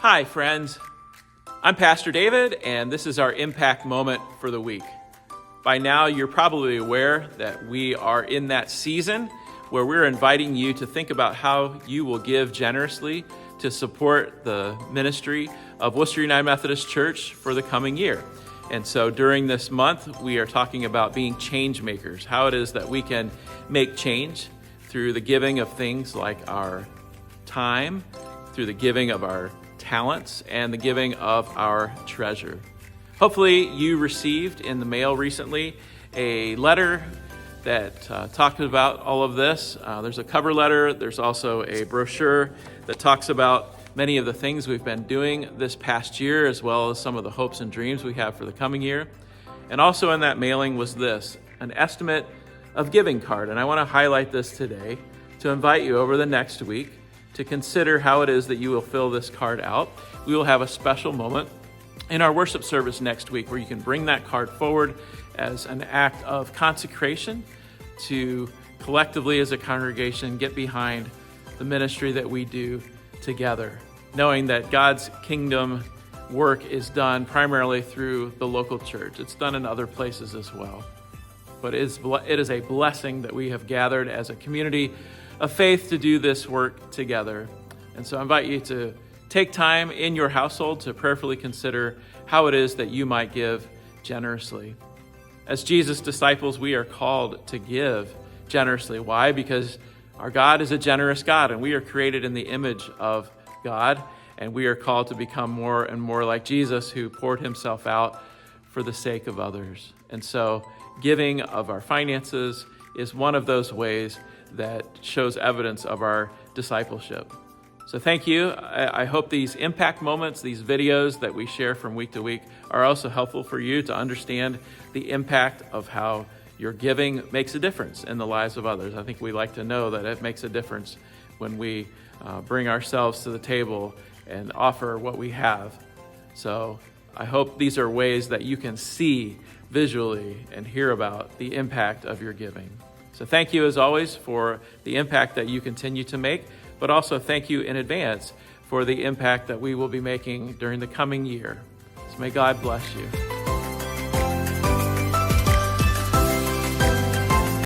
Hi, friends. I'm Pastor David, and this is our impact moment for the week. By now, you're probably aware that we are in that season where we're inviting you to think about how you will give generously to support the ministry of Worcester United Methodist Church for the coming year. And so during this month, we are talking about being change makers, how it is that we can make change through the giving of things like our time, through the giving of our talents, and the giving of our treasure. Hopefully you received in the mail recently a letter that talked about all of this. There's a cover letter. There's also a brochure that talks about many of the things we've been doing this past year, as well as some of the hopes and dreams we have for the coming year. And also in that mailing was this, an estimate of giving card. And I want to highlight this today to invite you over the next week to consider how it is that you will fill this card out. We will have a special moment in our worship service next week where you can bring that card forward as an act of consecration to collectively as a congregation get behind the ministry that we do together, knowing that God's kingdom work is done primarily through the local church. It's done in other places as well. But it is a blessing that we have gathered as a community of faith to do this work together. And so I invite you to take time in your household to prayerfully consider how it is that you might give generously. As Jesus' disciples, we are called to give generously. Why? Because our God is a generous God, and we are created in the image of God, and we are called to become more and more like Jesus, who poured himself out for the sake of others. And so giving of our finances is one of those ways that shows evidence of our discipleship. So thank you. I hope these impact moments, these videos that we share from week to week, are also helpful for you to understand the impact of how your giving makes a difference in the lives of others. I think we like to know that it makes a difference when we bring ourselves to the table and offer what we have. So I hope these are ways that you can see visually and hear about the impact of your giving. So thank you as always for the impact that you continue to make, but also thank you in advance for the impact that we will be making during the coming year. So may God bless you.